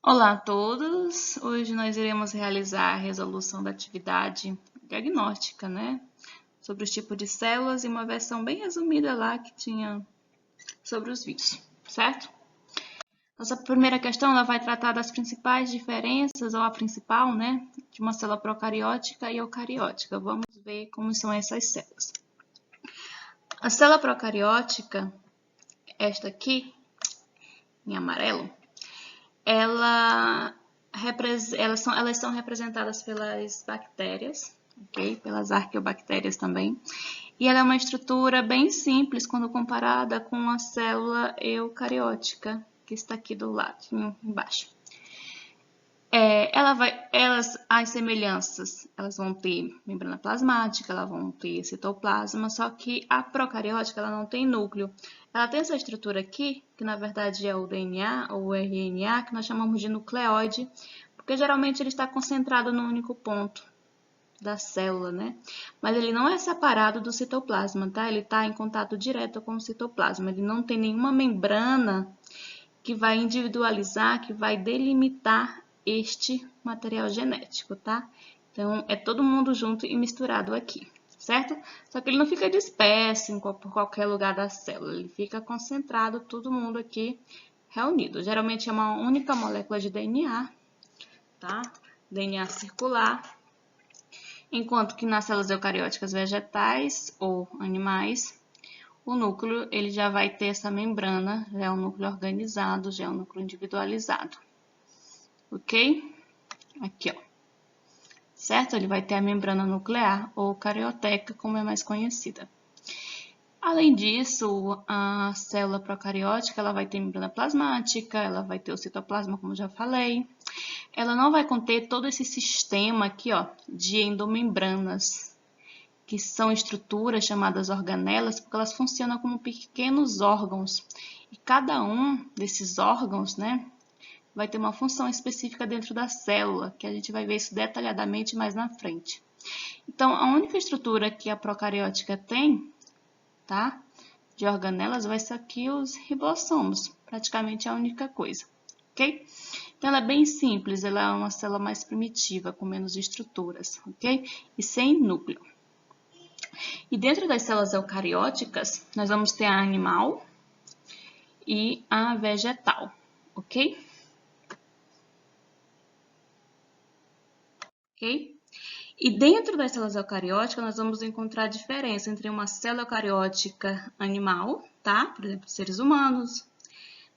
Olá a todos! Hoje nós iremos realizar a resolução da atividade diagnóstica, né? Sobre os tipos de células e uma versão bem resumida lá que tinha sobre os vírus, certo? Nossa primeira questão ela vai tratar das principais diferenças, ou a principal, né? De uma célula procariótica e eucariótica. Vamos ver como são essas células. A célula procariótica, esta aqui, em amarelo, elas são representadas pelas bactérias, ok? Pelas arqueobactérias também. E ela é uma estrutura bem simples quando comparada com a célula eucariótica, que está aqui do lado, embaixo. As semelhanças, elas vão ter membrana plasmática, elas vão ter citoplasma, só que a procariótica ela não tem núcleo. Ela tem essa estrutura aqui, que na verdade é o DNA ou o RNA, que nós chamamos de nucleóide, porque geralmente ele está concentrado num único ponto da célula, né? Mas ele não é separado do citoplasma, tá? Ele está em contato direto com o citoplasma. Ele não tem nenhuma membrana que vai individualizar, que vai delimitar este material genético, tá? Então, é todo mundo junto e misturado aqui, certo? Só que ele não fica disperso por qualquer lugar da célula, ele fica concentrado, todo mundo aqui reunido. Geralmente é uma única molécula de DNA, tá? DNA circular, enquanto que nas células eucarióticas vegetais ou animais, o núcleo ele já vai ter essa membrana, já é um núcleo organizado, já é um núcleo individualizado. Ok? Aqui, ó. Certo? Ele vai ter a membrana nuclear, ou carioteca, como é mais conhecida. Além disso, a célula procariótica ela vai ter membrana plasmática, ela vai ter o citoplasma, como já falei. Ela não vai conter todo esse sistema aqui, ó, de endomembranas, que são estruturas chamadas organelas, porque elas funcionam como pequenos órgãos. E cada um desses órgãos, né, vai ter uma função específica dentro da célula, que a gente vai ver isso detalhadamente mais na frente. Então, a única estrutura que a procariótica tem, tá, de organelas, vai ser aqui os ribossomos, praticamente a única coisa, ok? Então, ela é bem simples, ela é uma célula mais primitiva, com menos estruturas, ok? E sem núcleo. E dentro das células eucarióticas, nós vamos ter a animal e a vegetal, ok? Ok? E dentro das células eucarióticas, nós vamos encontrar a diferença entre uma célula eucariótica animal, tá? Por exemplo, seres humanos,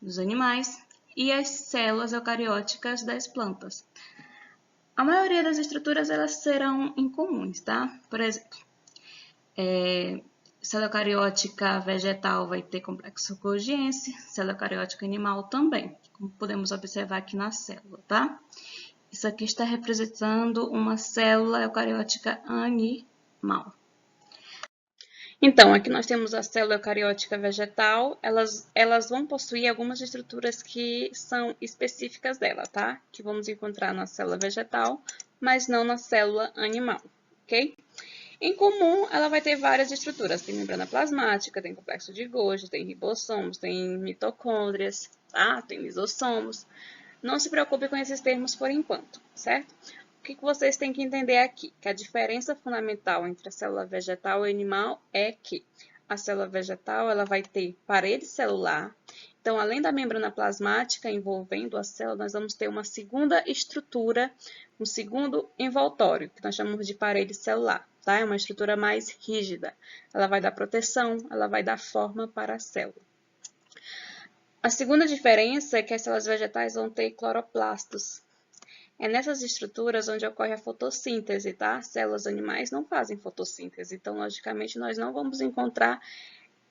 dos animais, e as células eucarióticas das plantas. A maioria das estruturas elas serão incomuns, tá? Por exemplo, célula eucariótica vegetal vai ter complexo Golgiense, célula eucariótica animal também, como podemos observar aqui na célula, tá? Isso aqui está representando uma célula eucariótica animal. Então, aqui nós temos a célula eucariótica vegetal, elas vão possuir algumas estruturas que são específicas dela, tá? Que vamos encontrar na célula vegetal, mas não na célula animal, ok? Em comum, ela vai ter várias estruturas. Tem membrana plasmática, tem complexo de Golgi, tem ribossomos, tem mitocôndrias, tá? Tem lisossomos. Não se preocupe com esses termos por enquanto, certo? O que vocês têm que entender aqui? Que a diferença fundamental entre a célula vegetal e animal é que a célula vegetal ela vai ter parede celular. Então, além da membrana plasmática envolvendo a célula, nós vamos ter uma segunda estrutura, um segundo envoltório, que nós chamamos de parede celular. Tá? É uma estrutura mais rígida. Ela vai dar proteção, ela vai dar forma para a célula. A segunda diferença é que as células vegetais vão ter cloroplastos. É nessas estruturas onde ocorre a fotossíntese, tá? Células animais não fazem fotossíntese, então, logicamente, nós não vamos encontrar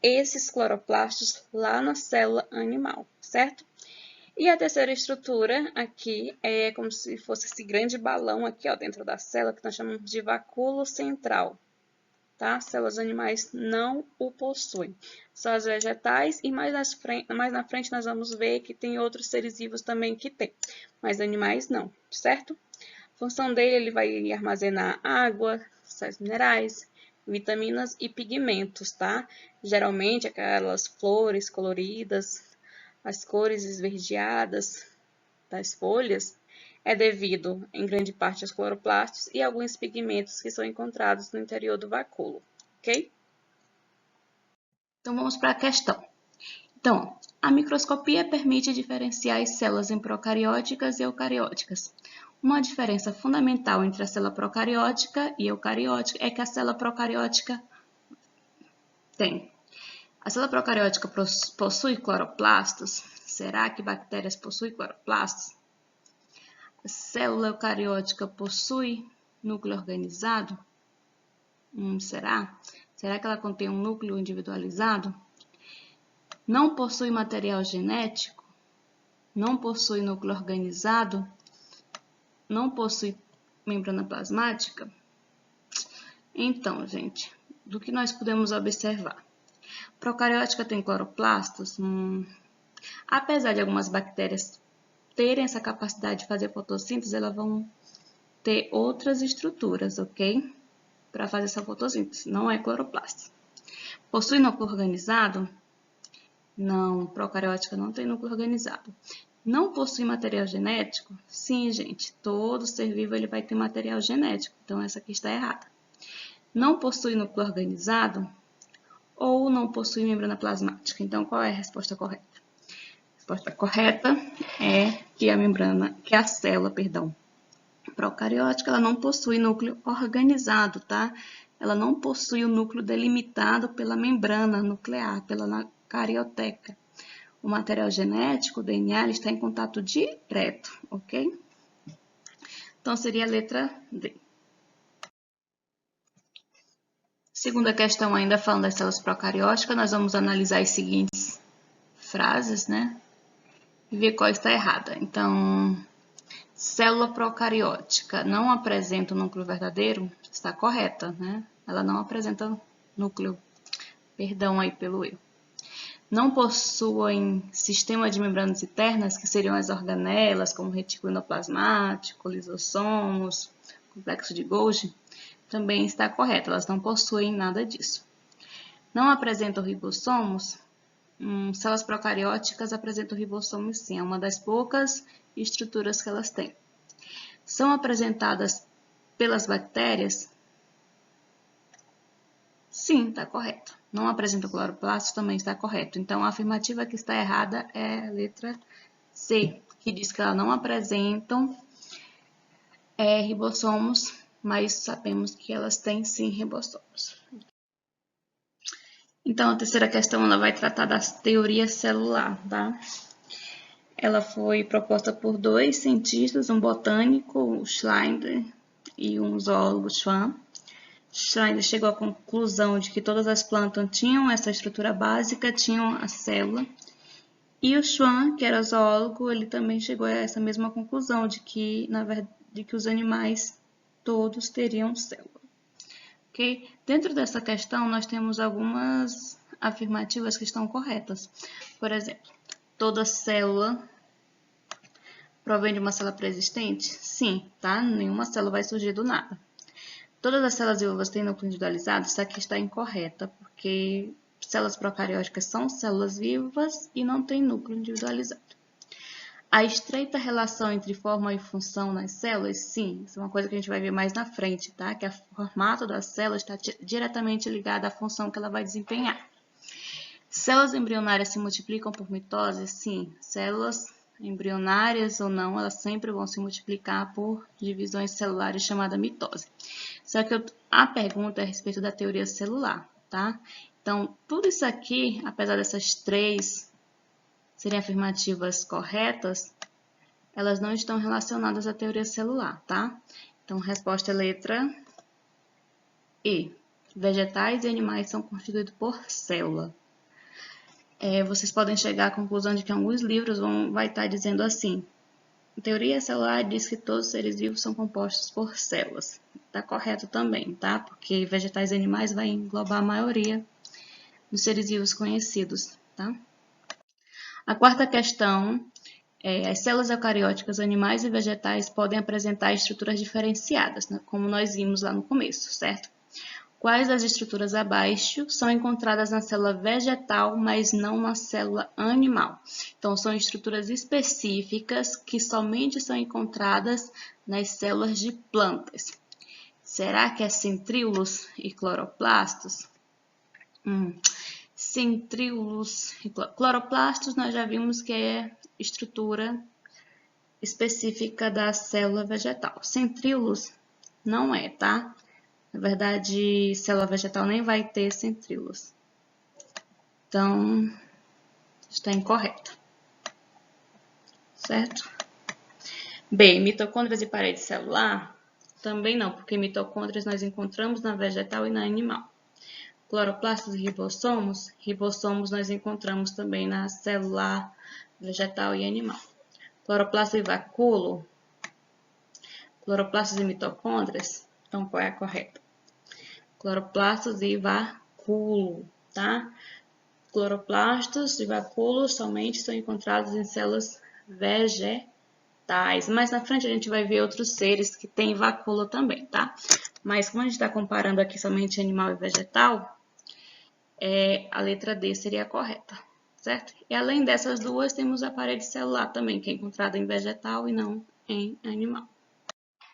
esses cloroplastos lá na célula animal, certo? E a terceira estrutura aqui é como se fosse esse grande balão aqui, ó, dentro da célula, que nós chamamos de vacúolo central. Tá? Células animais não o possuem. Só as vegetais e mais na frente nós vamos ver que tem outros seres vivos também que tem, mas animais não, certo? A função dele ele vai armazenar água, sais minerais, vitaminas e pigmentos, tá? Geralmente aquelas flores coloridas, as cores esverdeadas, das folhas é devido, em grande parte, aos cloroplastos e alguns pigmentos que são encontrados no interior do vacúolo, ok? Então, vamos para a questão. Então, a microscopia permite diferenciar as células em procarióticas e eucarióticas. Uma diferença fundamental entre a célula procariótica e eucariótica é que a célula procariótica a célula procariótica possui cloroplastos? Será que bactérias possuem cloroplastos? A célula eucariótica possui núcleo organizado? Será? Será que ela contém um núcleo individualizado? Não possui material genético? Não possui núcleo organizado? Não possui membrana plasmática? Então, gente, do que nós podemos observar? Procariótica tem cloroplastos? Apesar de algumas bactérias terem essa capacidade de fazer fotossíntese, elas vão ter outras estruturas, ok? Para fazer essa fotossíntese, não é cloroplasto. Possui núcleo organizado? Não, procariótica não tem núcleo organizado. Não possui material genético? Sim, gente, todo ser vivo ele vai ter material genético, então essa aqui está errada. Não possui núcleo organizado ou não possui membrana plasmática? Então, qual é a resposta correta? A resposta correta é que a célula, procariótica, ela não possui núcleo organizado, tá? Ela não possui o núcleo delimitado pela membrana nuclear, pela carioteca. O material genético, o DNA, ele está em contato direto, ok? Então, seria a letra D. Segunda questão, ainda falando das células procarióticas, nós vamos analisar as seguintes frases, né? E ver qual está errada. Então, célula procariótica não apresenta o núcleo verdadeiro? Está correta, né? Ela não apresenta núcleo. Perdão aí pelo erro. Não possuem sistema de membranas internas, que seriam as organelas, como retículo endoplasmático, lisossomos, complexo de Golgi? Também está correto, elas não possuem nada disso. Não apresentam ribossomos? Células procarióticas apresentam ribossomos sim, é uma das poucas estruturas que elas têm. São apresentadas pelas bactérias? Sim, está correto. Não apresentam cloroplastos, também está correto. Então, a afirmativa que está errada é a letra C, que diz que elas não apresentam ribossomos, mas sabemos que elas têm sim ribossomos. Então, a terceira questão ela vai tratar da teoria celular, tá? Ela foi proposta por dois cientistas, um botânico, o Schleider, e um zoólogo, Schwann. Schleider chegou à conclusão de que todas as plantas tinham essa estrutura básica, tinham a célula. E o Schwann, que era zoólogo, ele também chegou a essa mesma conclusão de que, na verdade, os animais todos teriam célula. Okay? Dentro dessa questão, nós temos algumas afirmativas que estão corretas. Por exemplo, toda célula provém de uma célula pré-existente? Sim, tá? Nenhuma célula vai surgir do nada. Todas as células vivas têm núcleo individualizado? Isso aqui está incorreta, porque células procarióticas são células vivas e não têm núcleo individualizado. A estreita relação entre forma e função nas células? Sim, isso é uma coisa que a gente vai ver mais na frente, tá? Que o formato da célula está diretamente ligado à função que ela vai desempenhar. Células embrionárias se multiplicam por mitose? Sim, células embrionárias ou não, elas sempre vão se multiplicar por divisões celulares chamada mitose. Só que a pergunta é a respeito da teoria celular, tá? Então, tudo isso aqui, apesar dessas três serem afirmativas corretas, elas não estão relacionadas à teoria celular, tá? Então, a resposta é letra E. Vegetais e animais são constituídos por célula. Vocês podem chegar à conclusão de que alguns livros vai estar dizendo assim: a teoria celular diz que todos os seres vivos são compostos por células. Está correto também, tá? Porque vegetais e animais vai englobar a maioria dos seres vivos conhecidos, tá? A quarta questão é: as células eucarióticas, animais e vegetais podem apresentar estruturas diferenciadas, né? Como nós vimos lá no começo, certo? Quais das estruturas abaixo são encontradas na célula vegetal, mas não na célula animal? Então, são estruturas específicas que somente são encontradas nas células de plantas. Será que é centríolos e cloroplastos? Centríolos e cloroplastos nós já vimos que é estrutura específica da célula vegetal. Centríolos não é, tá? Na verdade, célula vegetal nem vai ter centríolos. Então, está incorreto. Certo? B. Mitocôndrias e parede celular? Também não, porque mitocôndrias nós encontramos na vegetal e na animal. Cloroplastos e ribossomos? Ribossomos nós encontramos também na celular, vegetal e animal. Cloroplastos e vacúolo? Cloroplastos e mitocôndrias? Então, qual é a correta? Cloroplastos e vacúolo, tá? Cloroplastos e vacúolo somente são encontrados em células vegetais. Mais na frente a gente vai ver outros seres que têm vacúolo também, tá? Mas como a gente está comparando aqui somente animal e vegetal, a letra D seria a correta, certo? E além dessas duas, temos a parede celular também, que é encontrada em vegetal e não em animal.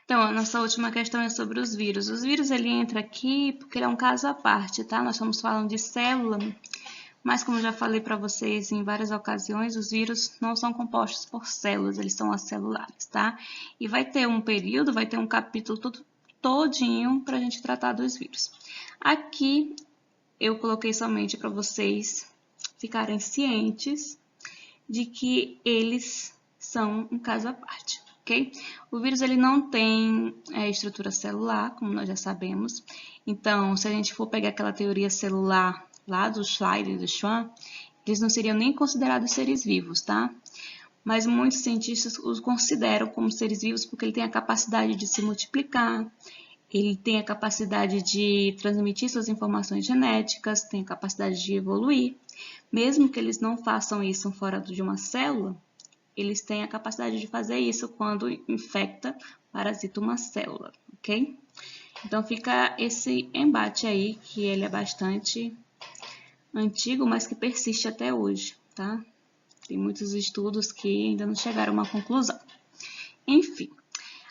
Então, a nossa última questão é sobre os vírus. Os vírus, ele entra aqui porque ele é um caso à parte, tá? Nós estamos falando de célula, mas como eu já falei para vocês em várias ocasiões, os vírus não são compostos por células, eles são acelulares, tá? E vai ter um período, vai ter um capítulo todinho para a gente tratar dos vírus. Aqui, eu coloquei somente para vocês ficarem cientes de que eles são um caso à parte. Okay? O vírus ele não tem estrutura celular, como nós já sabemos. Então, se a gente for pegar aquela teoria celular lá do Schleier e do Schwann, eles não seriam nem considerados seres vivos, tá? Mas muitos cientistas os consideram como seres vivos porque ele tem a capacidade de se multiplicar, ele tem a capacidade de transmitir suas informações genéticas, tem a capacidade de evoluir. Mesmo que eles não façam isso fora de uma célula, eles têm a capacidade de fazer isso quando infecta, parasita uma célula, ok? Então, fica esse embate aí, que ele é bastante antigo, mas que persiste até hoje, tá? Tem muitos estudos que ainda não chegaram a uma conclusão. Enfim,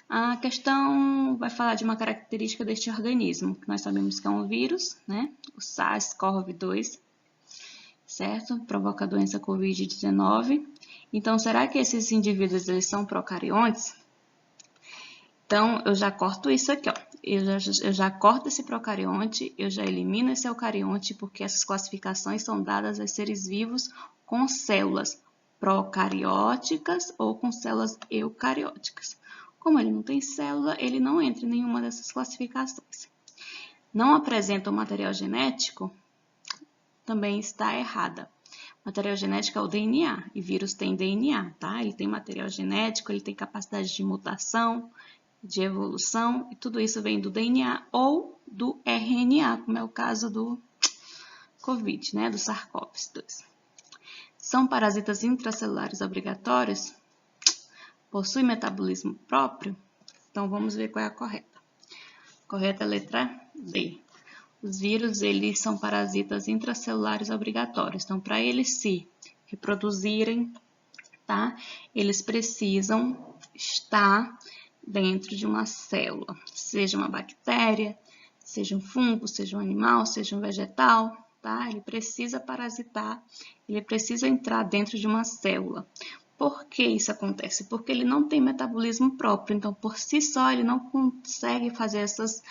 a questão vai falar de uma característica deste organismo, que nós sabemos que é um vírus, né? O SARS-CoV-2, certo? Provoca a doença COVID-19. Então, será que esses indivíduos eles são procariontes? Então, eu já corto isso aqui, ó. Eu já corto esse procarionte, eu já elimino esse eucarionte, porque essas classificações são dadas a seres vivos com células procarióticas ou com células eucarióticas. Como ele não tem célula, ele não entra em nenhuma dessas classificações. Não apresenta o material genético? Também está errada. Material genético é o DNA, e vírus tem DNA, tá? Ele tem material genético, ele tem capacidade de mutação, de evolução, e tudo isso vem do DNA ou do RNA, como é o caso do COVID, né? Do SARS-CoV-2. São parasitas intracelulares obrigatórios? Possuem metabolismo próprio? Então, vamos ver qual é a correta. A correta é a letra D. Os vírus, eles são parasitas intracelulares obrigatórios. Então, para eles se reproduzirem, tá? Eles precisam estar dentro de uma célula, seja uma bactéria, seja um fungo, seja um animal, seja um vegetal, tá? Ele precisa parasitar, ele precisa entrar dentro de uma célula. Por que isso acontece? Porque ele não tem metabolismo próprio, então, por si só, ele não consegue fazer essas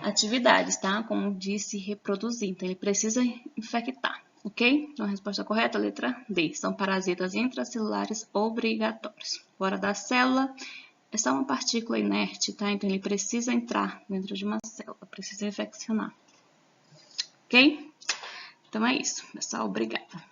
atividades, tá? Como disse, reproduzir. Então, ele precisa infectar, ok? Então, a resposta correta, letra D. São parasitas intracelulares obrigatórios. Fora da célula, é só uma partícula inerte, tá? Então, ele precisa entrar dentro de uma célula, precisa infeccionar. Ok? Então, é isso, pessoal. Obrigada.